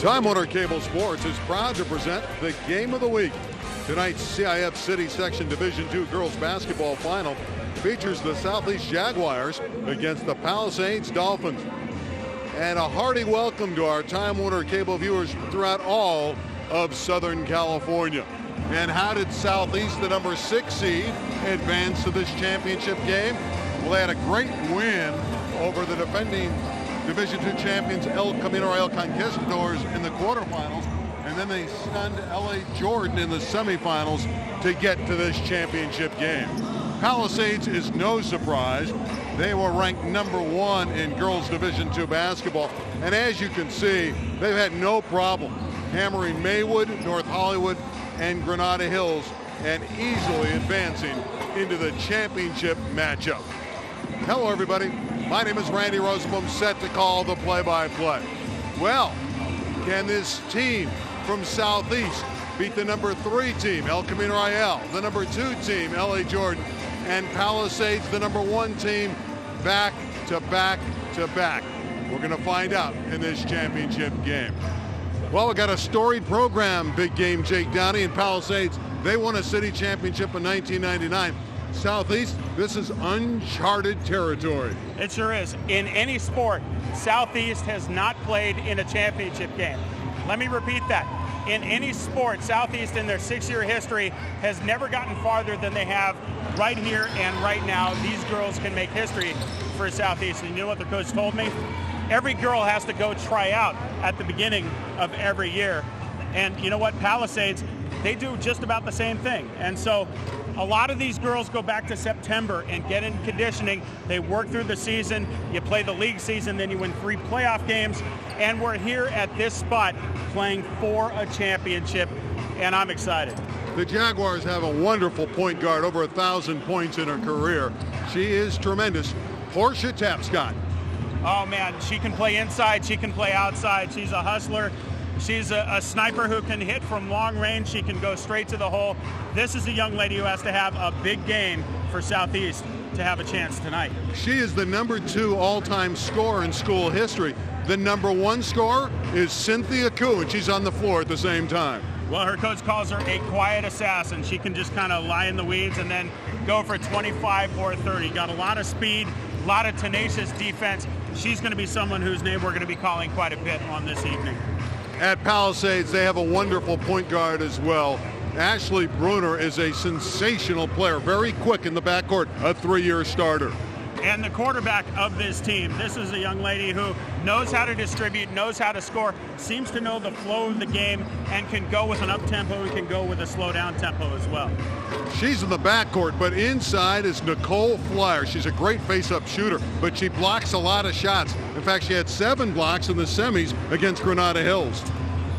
Time Warner Cable Sports is proud to present the Game of the Week. Tonight's CIF City Section Division II Girls Basketball Final features the Southeast Jaguars against the Palisades Dolphins. And a hearty welcome to our Time Warner Cable viewers throughout all of Southern California. And how did Southeast, the number 6 seed, advance to this championship game? Well, they had a great win over the defending Division II champions El Camino El Conquistadors in the quarterfinals, and then they stunned LA Jordan in the semifinals to get to this championship game. Palisades is no surprise. They were ranked number 1 in girls Division II basketball, and as you can see, they've had no problem hammering Maywood, North Hollywood, and Granada Hills, and easily advancing into the championship matchup. Hello, everybody. My name is Randy Rosenblum, set to call the play-by-play. Well, can this team from Southeast beat the number 3 team, El Camino Real, the number 2 team, LA Jordan, and Palisades, the number 1 team, back to back to back? We're going to find out in this championship game. Well, we got a storied program, big game Jake Downey and Palisades. They won a city championship in 1999. Southeast, this is uncharted territory. It sure is. In any sport, Southeast has not played in a championship game. Let me repeat that. In any sport, Southeast in their 6-year history has never gotten farther than they have right here and right now. These girls can make history for Southeast. And you know what the coach told me? Every girl has to go try out at the beginning of every year. And you know what? Palisades, they do just about the same thing. And so a lot of these girls go back to September and get in conditioning. They work through the season. You play the league season, then you win 3 playoff games. And we're here at this spot playing for a championship, and I'm excited. The Jaguars have a wonderful point guard, over 1,000 points in her career. She is tremendous. Portia Tapscott. Oh, man, she can play inside. She can play outside. She's a hustler. She's a sniper who can hit from long range. She can go straight to the hole. This is a young lady who has to have a big game for Southeast to have a chance tonight. She is the number 2 all-time scorer in school history. The number 1 scorer is Cynthia Koo, and she's on the floor at the same time. Well, her coach calls her a quiet assassin. She can just kind of lie in the weeds and then go for 25 or 30. Got a lot of speed, a lot of tenacious defense. She's going to be someone whose name we're going to be calling quite a bit on this evening. At Palisades, they have a wonderful point guard as well. Ashley Bruner is a sensational player, very quick in the backcourt, a 3-year starter. And the quarterback of this team, this is a young lady who knows how to distribute, knows how to score, seems to know the flow of the game, and can go with an up-tempo and can go with a slow-down tempo as well. She's in the backcourt, but inside is Nicole Flyer. She's a great face-up shooter, but she blocks a lot of shots. In fact, she had 7 blocks in the semis against Granada Hills.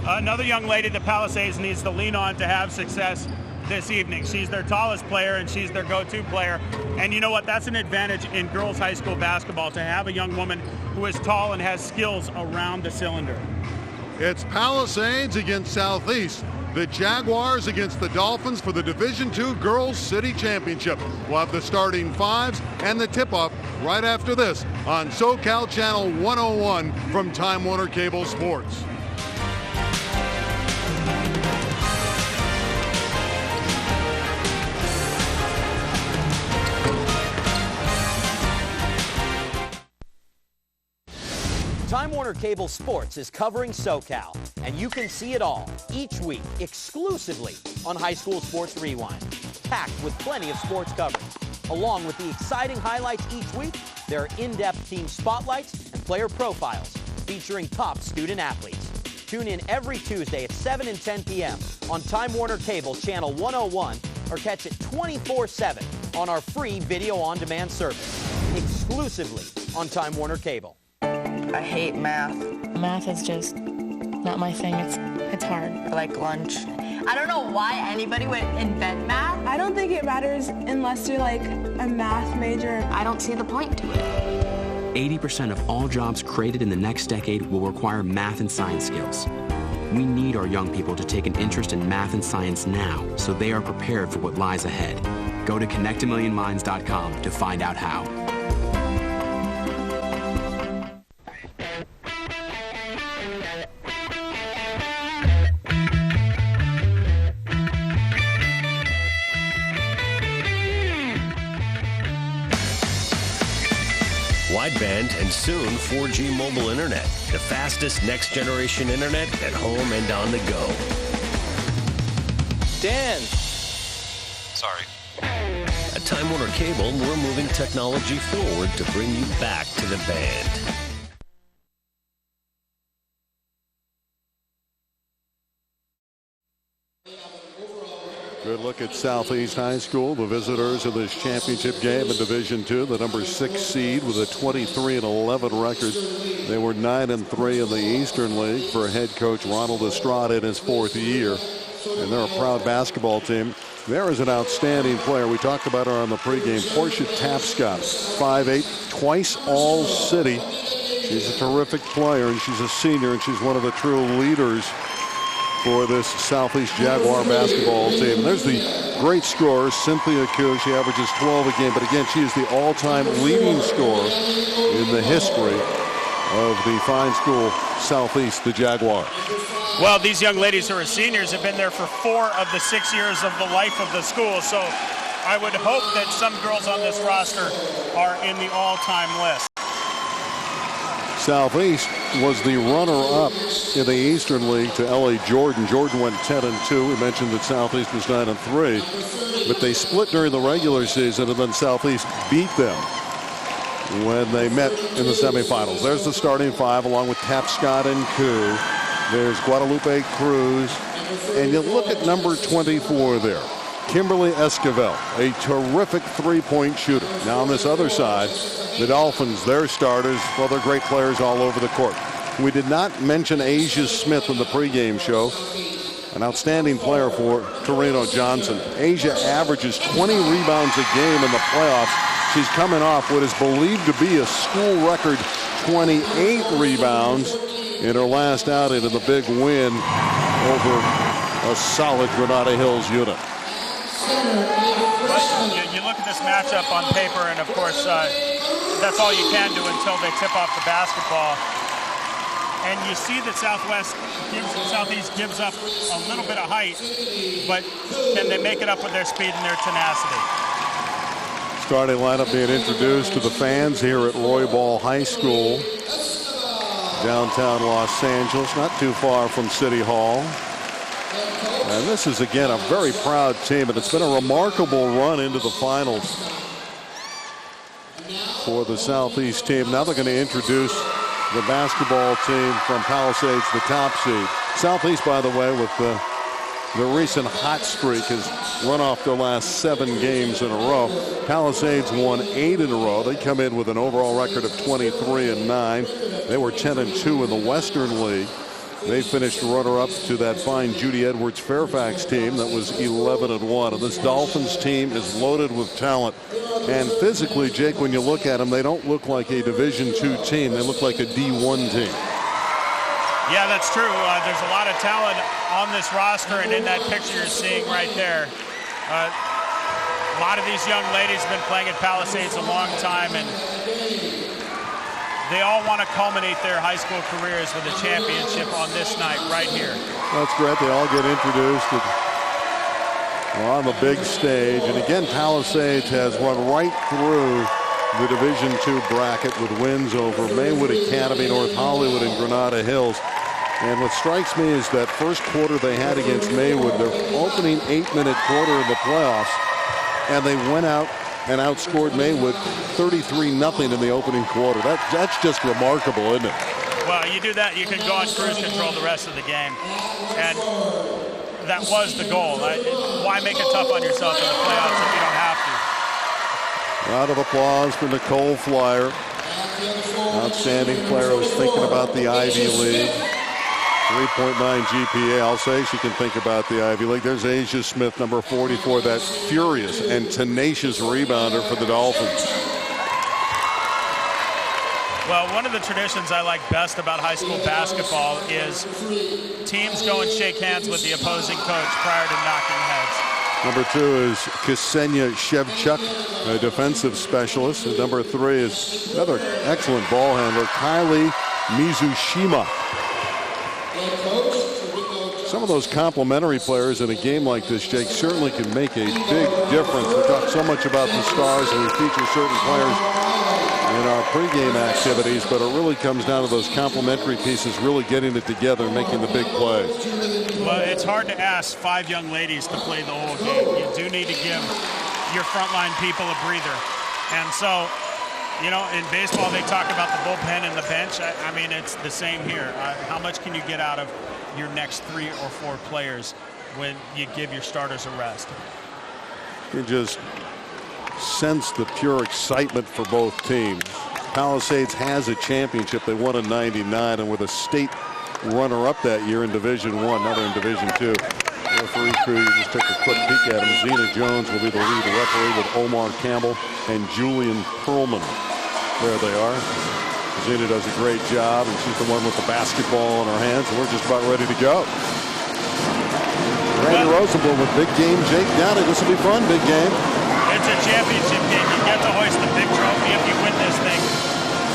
Another young lady that Palisades needs to lean on to have success this evening. She's their tallest player, and she's their go-to player. And you know what? That's an advantage in girls high school basketball, to have a young woman who is tall and has skills around the cylinder. It's Palisades against Southeast. The Jaguars against the Dolphins for the Division II Girls City Championship. We'll have the starting 5s and the tip-off right after this on SoCal Channel 101 from Time Warner Cable Sports. Time Warner Cable Sports is covering SoCal, and you can see it all each week exclusively on High School Sports Rewind. Packed with plenty of sports coverage. Along with the exciting highlights each week, there are in-depth team spotlights and player profiles featuring top student athletes. Tune in every Tuesday at 7 and 10 p.m. on Time Warner Cable Channel 101 or catch it 24/7 on our free video on-demand service. Exclusively on Time Warner Cable. I hate math. Math is just not my thing. It's hard. I like lunch. I don't know why anybody would invent math. I don't think it matters unless you're like a math major. I don't see the point to it. 80% of all jobs created in the next decade will require math and science skills. We need our young people to take an interest in math and science now so they are prepared for what lies ahead. Go to connectamillionminds.com to find out how. wideband, and soon 4G mobile internet. The fastest next-generation internet at home and on the go. Dan. Sorry. At Time Warner Cable, we're moving technology forward to bring you back to the band. Good look at Southeast High School, the visitors of this championship game in Division II, the number 6 seed with a 23-11 record. They were 9-3 in the Eastern League for head coach Ronald Estrada in his 4th year. And they're a proud basketball team. There is an outstanding player. We talked about her on the pregame. Portia Tapscott, 5'8", twice All-City. She's a terrific player, and she's a senior, and she's one of the true leaders for this Southeast Jaguar basketball team. And there's the great scorer, Cynthia Koo. She averages 12 a game, but again, she is the all-time leading scorer in the history of the fine school Southeast, the Jaguar. Well, these young ladies who are seniors have been there for 4 of the 6 years of the life of the school, so I would hope that some girls on this roster are in the all-time list. Southeast was the runner-up in the Eastern League to L.A. Jordan. Jordan went 10-2. We mentioned that Southeast was 9-3, but they split during the regular season, and then Southeast beat them when they met in the semifinals. There's the starting 5 along with Tapscott and Koo. There's Guadalupe Cruz, and you look at number 24 there, Kimberly Esquivel, a terrific three-point shooter. Now on this other side, the Dolphins, their starters, well, they're great players all over the court. We did not mention Asia Smith in the pregame show, an outstanding player for Torino Johnson. Asia averages 20 rebounds a game in the playoffs. She's coming off what is believed to be a school record 28 rebounds in her last outing in the big win over a solid Granada Hills unit. You look at this matchup on paper, and of course, that's all you can do until they tip off the basketball. And you see that Southeast gives up a little bit of height, but can they make it up with their speed and their tenacity? Starting lineup being introduced to the fans here at Roy Ball High School, downtown Los Angeles, not too far from City Hall. And this is, again, a very proud team, and it's been a remarkable run into the finals for the Southeast team. Now they're going to introduce the basketball team from Palisades, the top seed. Southeast, by the way, with the recent hot streak, has run off their last 7 games in a row. Palisades won 8 in a row. They come in with an overall record of 23-9. They were 10-2 in the Western League. They finished runner-up to that fine Judy Edwards Fairfax team that was 11-1. And this Dolphins team is loaded with talent. And physically, Jake, when you look at them, they don't look like a Division II team. They look like a D1 team. Yeah, that's true. There's a lot of talent on this roster, and in that picture you're seeing right there, a lot of these young ladies have been playing at Palisades a long time, and they all want to culminate their high school careers with a championship on this night right here. That's great. They all get introduced on the big stage. And again, Palisades has run right through the Division II bracket with wins over Maywood Academy, North Hollywood, and Granada Hills. And what strikes me is that first quarter they had against Maywood, their opening 8-minute quarter in the playoffs, and they went out and outscored Maywood 33-0 in the opening quarter. That's just remarkable, isn't it? Well, you do that, you can go on cruise control the rest of the game. And that was the goal. Why make it tough on yourself in the playoffs if you don't have to? Round of applause for Nicole Flyer. Outstanding player who's thinking about the Ivy League. 3.9 GPA. I'll say she can think about the Ivy League. There's Asia Smith, number 44, that furious and tenacious rebounder for the Dolphins. Well, one of the traditions I like best about high school basketball is teams go and shake hands with the opposing coach prior to knocking heads. Number 2 is Ksenia Shevchuk, a defensive specialist. And number 3 is another excellent ball handler, Kylie Mizushima. Some of those complementary players in a game like this, Jake, certainly can make a big difference. We talk so much about the stars, and we feature certain players in our pregame activities, but it really comes down to those complementary pieces, really getting it together and making the big plays. Well, it's hard to ask 5 young ladies to play the whole game. You do need to give your frontline people a breather. And so, you know, in baseball, they talk about the bullpen and the bench. I mean, it's the same here. How much can you get out of your next 3 or 4 players when you give your starters a rest? You just sense the pure excitement for both teams. Palisades has a championship. They won in '99 and were the state runner-up that year in Division I, another in Division II. Referee crew, you just take a quick peek at him. Zena Jones will be the lead referee with Omar Campbell and Julian Perlman. There they are. Zena does a great job, and she's the one with the basketball in her hands, and we're just about ready to go. Randy Rosenblum with big game. Jake Downey. This will be fun, big game. It's a championship game. You get to hoist the big trophy if you win this thing.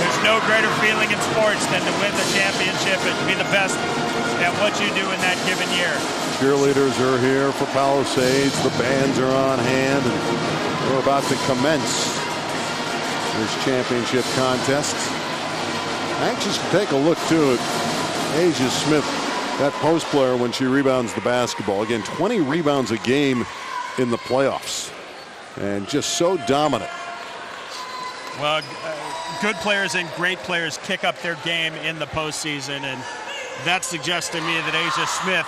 There's no greater feeling in sports than to win the championship and be the best at what you do in that given year. Cheerleaders are here for Palisades. The bands are on hand, and we're about to commence this championship contest. Anxious to take a look to it. Asia Smith, that post player, when she rebounds the basketball. Again, 20 rebounds a game in the playoffs, and just so dominant. Well, good players and great players kick up their game in the postseason, and that suggests to me that Asia Smith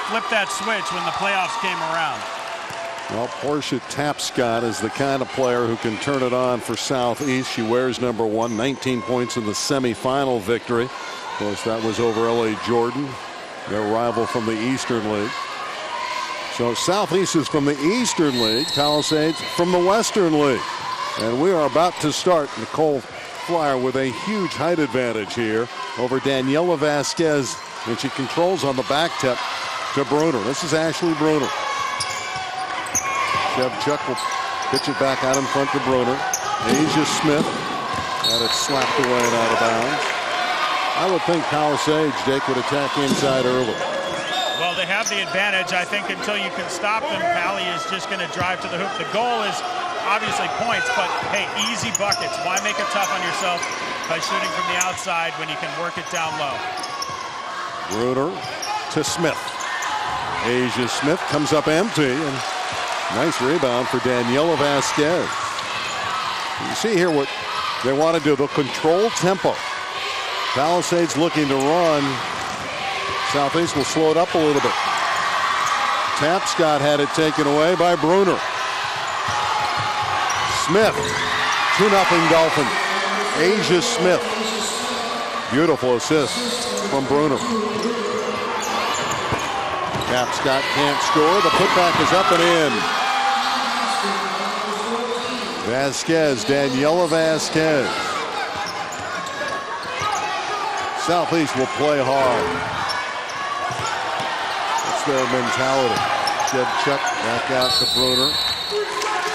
flipped that switch when the playoffs came around. Well, Portia Tapscott is the kind of player who can turn it on for Southeast. She wears number 1, 19 points in the semifinal victory. Of course, that was over L.A. Jordan, their rival from the Eastern League. So Southeast is from the Eastern League, Palisades from the Western League. And we are about to start. Nicole Flyer with a huge height advantage here over Daniela Vasquez, and she controls on the back tip to Bruner. This is Ashley Bruner. Shevchuk will pitch it back out in front to Bruner. Asia Smith had it slapped away and out of bounds. I would think Palisades, Jake, would attack inside early. Well, they have the advantage. I think until you can stop them, Pally is just going to drive to the hoop. The goal is obviously points, but hey, easy buckets. Why make it tough on yourself by shooting from the outside when you can work it down low? Bruner to Smith. Asia Smith comes up empty, and nice rebound for Daniela Vasquez. You see here what they want to do. They'll control tempo. Palisades looking to run. Southeast will slow it up a little bit. Tapscott had it taken away by Bruner. Smith, 2-0 Dolphin. Asia Smith. Beautiful assist from Bruner. Tapscott can't score. The putback is up and in. Vasquez, Daniela Vasquez. Southeast will play hard. That's their mentality. Shevchuk back out to Bruner.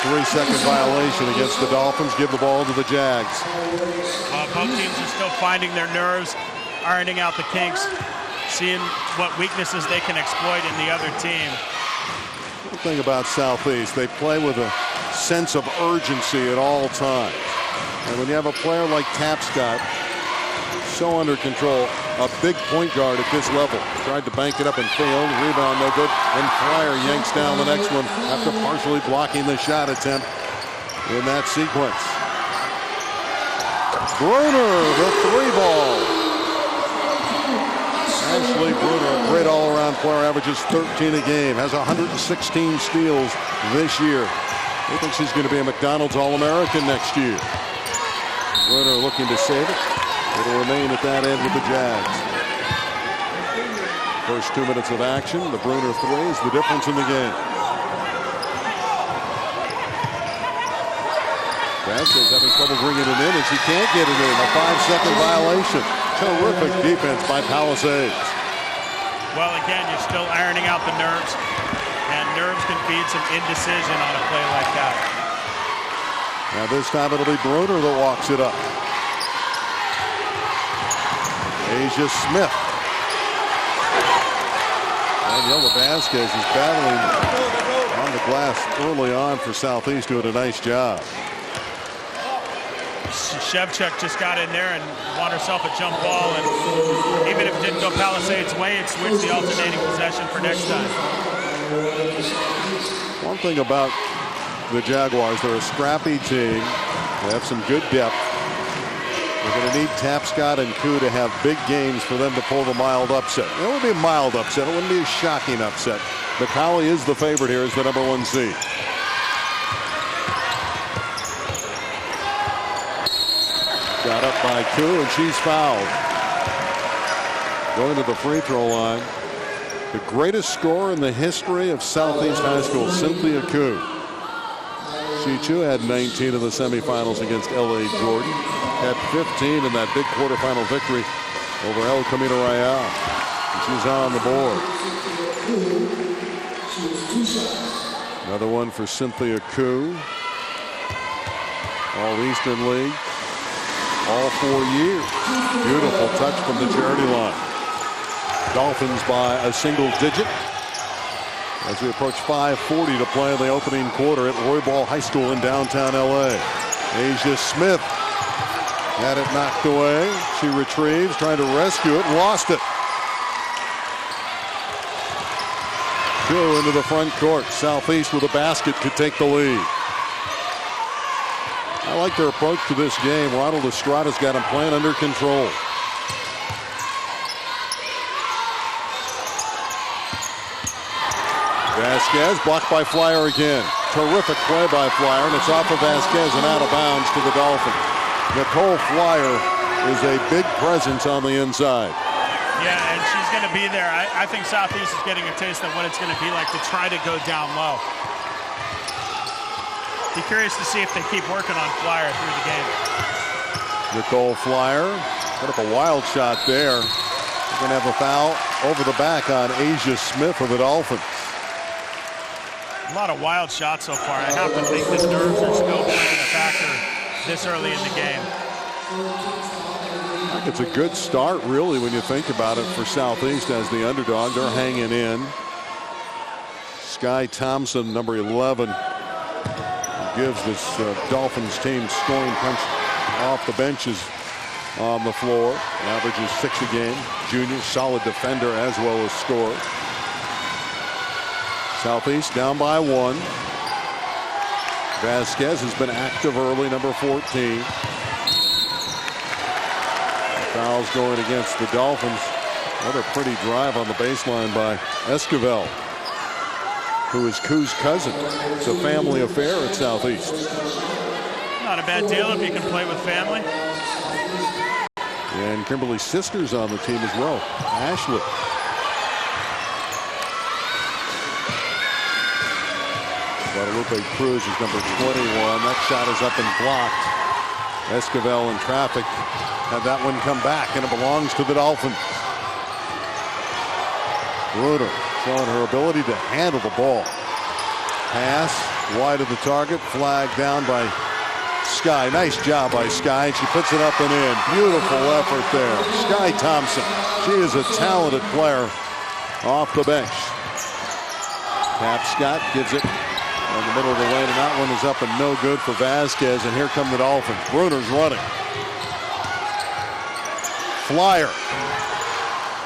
3-second violation against the Dolphins. Give the ball to the Jags. Both teams are still finding their nerves, ironing out the kinks, seeing what weaknesses they can exploit in the other team. The thing about Southeast, they play with a sense of urgency at all times. And when you have a player like Tapscott, so under control, a big point guard at this level. Tried to bank it up and failed. Rebound no good. And Flyer yanks down the next one after partially blocking the shot attempt in that sequence. Bruner, the 3-ball. Ashley Bruner, a great all-around player, averages 13 a game, has 116 steals this year. I think she's going to be a McDonald's All-American next year. Bruner looking to save it. It'll remain at that end with the Jags. First 2 minutes of action. The Bruner 3 is the difference in the game. Vasquez having trouble bringing it in, and she can't get it in. A 5-second violation. Terrific defense by Palisades. Well, again, you're still ironing out the nerves, and nerves can feed some indecision on a play like that. Now this time it'll be Bruner that walks it up. Asia Smith. Daniela Vasquez is battling on the glass early on for Southeast, doing a nice job. Shevchuk just got in there and won herself a jump ball, and even if it didn't go Palisades' way, it switched the alternating possession for next time. One thing about the Jaguars, they're a scrappy team. They have some good depth. They're going to need Tapscott and Koo to have big games for them to pull the mild upset. It would be a mild upset. It wouldn't be a shocking upset. But Collie is the favorite here as the #1 seed. Got up by Koo, and she's fouled. Going to the free throw line. The greatest scorer in the history of Southeast High School, Cynthia Koo. She too had 19 in the semifinals against L.A. Jordan. Had 15 in that big quarterfinal victory over El Camino Real. And she's on the board. Another one for Cynthia Koo. All Eastern League. All 4 years. Beautiful touch from the charity line. Dolphins by a single digit as we approach 5:40 to play in the opening quarter at Roybal High School in downtown LA. Asia Smith had it knocked away. She retrieves, trying to rescue it, lost it. Koo into the front court. Southeast with a basket could take the lead. I like their approach to this game. Ronald Estrada's got them playing under control. Vasquez blocked by Flyer again. Terrific play by Flyer, and it's off of Vasquez and out of bounds to the Dolphins. Nicole Flyer is a big presence on the inside. Yeah, and she's going to be there. I think Southeast is getting a taste of what it's going to be like to try to go down low. Be curious to see if they keep working on Flyer through the game. Nicole Flyer put up a wild shot there. They're going to have a foul over the back on Asia Smith of the Dolphins. A lot of wild shots so far. I have to think the nerves are still playing a factor this early in the game. I think it's a good start, really, when you think about it, for Southeast as the underdog. They're hanging in. Sky Thompson, number 11, gives this Dolphins team scoring punch off the benches on the floor. Averages 6 a game. Junior, solid defender as well as scorer. Southeast down by 1. Vasquez has been active early, number 14. Fouls going against the Dolphins. Another pretty drive on the baseline by Esquivel, who is Koo's cousin. It's a family affair at Southeast. Not a bad deal if you can play with family. And Kimberly's sister's on the team as well, Ashley. Guadalupe Cruz is number 21. That shot is up and blocked. Esquivel in traffic. Had that one come back, and it belongs to the Dolphins. Bruder showing her ability to handle the ball. Pass wide of the target. Flag down by Sky. Nice job by Sky. She puts it up and in. Beautiful effort there. Sky Thompson. She is a talented player off the bench. Tapscott gives it in the middle of the lane, and that one is up and no good for Vasquez. And here come the Dolphins. Bruner's running. Flyer.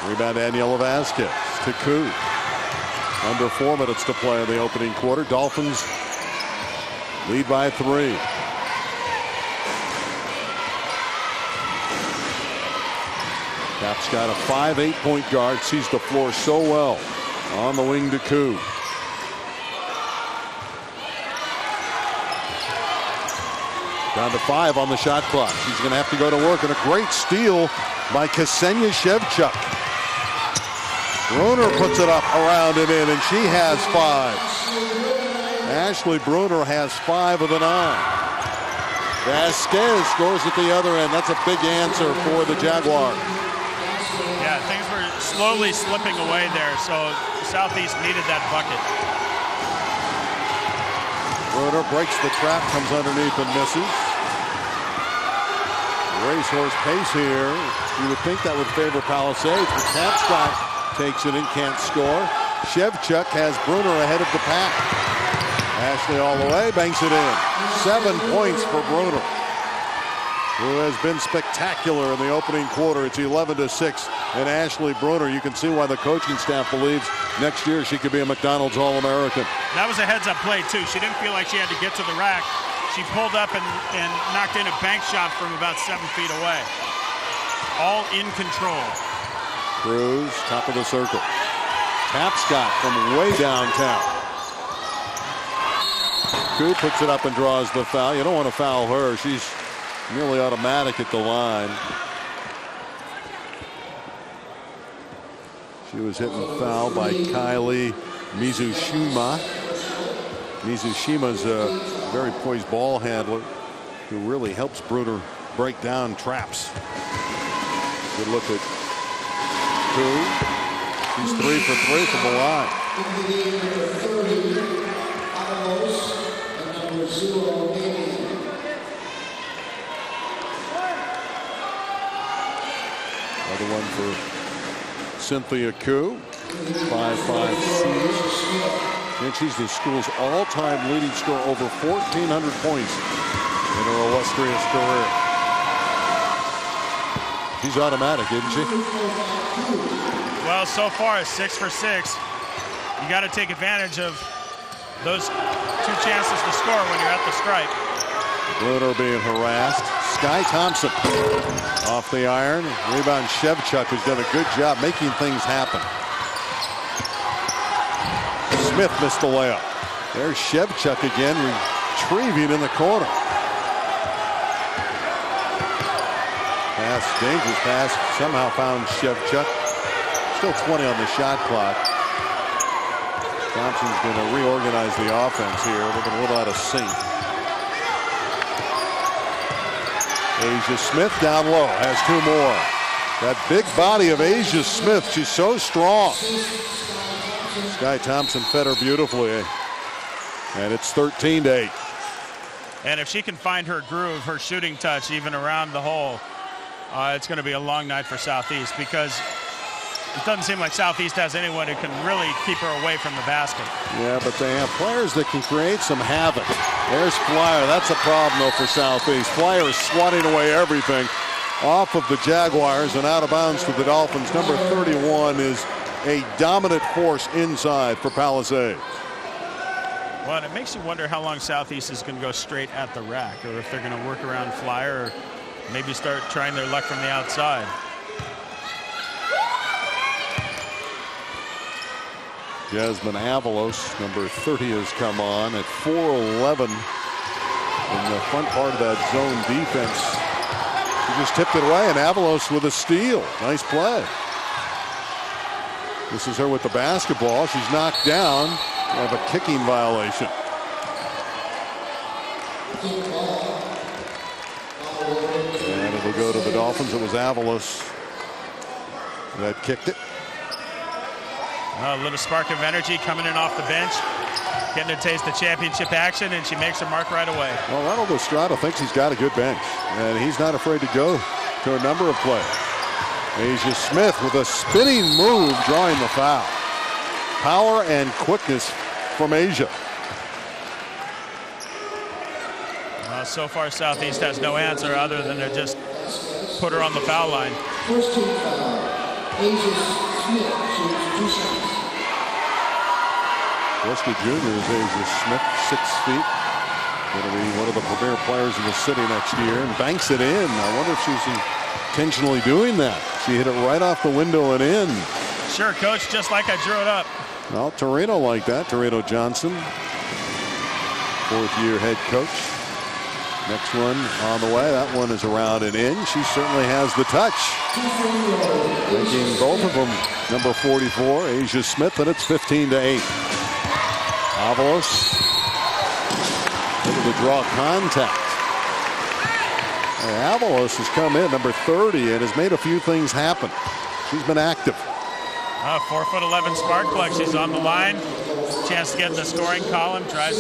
Rebound Daniela Vasquez to Koo. Under 4 minutes to play in the opening quarter. Dolphins lead by 3. Tapscott, a 5'8" point guard, sees the floor so well. On the wing to Koo. Down to 5 on the shot clock. She's going to have to go to work, and a great steal by Ksenia Shevchuk. Bruner puts it up, around and in, and she has 5. Ashley Bruner has 5 of the 9. Vasquez scores at the other end. That's a big answer for the Jaguars. Yeah, things were slowly slipping away there, so Southeast needed that bucket. Bruner breaks the trap, comes underneath and misses. Racehorse pace here. You would think that would favor Palisades, but Tapscott takes it and can't score. Shevchuk has Bruner ahead of the pack. Ashley all the way, banks it in. 7 points for Bruner. who has been spectacular in the opening quarter. It's 11-6. And Ashley Bruner, you can see why the coaching staff believes next year she could be a McDonald's All-American. That was a heads-up play, too. She didn't feel like she had to get to the rack. She pulled up and knocked in a bank shot from about 7 feet away. All in control. Cruz, top of the circle. Tapscott from way downtown. Koo puts it up and draws the foul. You don't want to foul her. She's nearly automatic at the line. She was hit and fouled by Kylie Mizushima. Mizushima's a very poised ball handler who really helps Bruner break down traps. Good look at Koo. She's 3 for 3 from the line. Another one for Cynthia Koo, 5'5" senior. And she's the school's all-time leading scorer, over 1,400 points in her illustrious career. She's automatic, isn't she? Well, so far, it's 6 for 6. You got to take advantage of those 2 chances to score when you're at the stripe. Bruner being harassed. Sky Thompson off the iron. Rebound Shevchuk, who's done a good job making things happen. Smith missed the layup. There's Shevchuk again, retrieving in the corner. Pass, dangerous pass, somehow found Shevchuk. Still 20 on the shot clock. Thompson's going to reorganize the offense here. Looking a little out of sync. Asia Smith down low, has 2 more. That big body of Asia Smith, she's so strong. Sky Thompson fed her beautifully. And it's 13-8. And if she can find her groove, her shooting touch, even around the hole, it's going to be a long night for Southeast, because it doesn't seem like Southeast has anyone who can really keep her away from the basket. Yeah, but they have players that can create some havoc. There's Flyer. That's a problem, though, for Southeast. Flyer is swatting away everything off of the Jaguars and out of bounds to the Dolphins. Number 31 is a dominant force inside for Palisades. Well, and it makes you wonder how long Southeast is going to go straight at the rack, or if they're going to work around Flyer, or maybe start trying their luck from the outside. Jasmine Avalos, number 30, has come on at 4'11" in the front part of that zone defense. She just tipped it away, and Avalos with a steal. Nice play. This is her with the basketball. She's knocked down. We have a kicking violation. And it'll go to the Dolphins. It was Avalos that kicked it. A little spark of energy coming in off the bench, getting to taste the championship action, and she makes her mark right away. Well, Ronald Estrada thinks he's got a good bench, and he's not afraid to go to a number of plays. Asia Smith with a spinning move, drawing the foul. Power and quickness from Asia. So far, Southeast has no answer other than to just put her on the foul line. First team foul, Asia Smith, shoots 2 shots. Westy Jr. is Asia Smith, 6 feet. Going to be one of the premier players in the city next year, and banks it in. I wonder if she's intentionally doing that. She hit it right off the window and in. Sure, Coach, just like I drew it up. Well, Torino like that. Torino Johnson, 4th-year head coach. Next one on the way. That one is around and in. She certainly has the touch. Making both of them number 44, Asia Smith, and it's 15-8. Avalos able to draw contact. Avalos has come in, number 30, and has made a few things happen. She's been active. 4'11" spark plug. She's on the line. Chance to get in the scoring column. Tries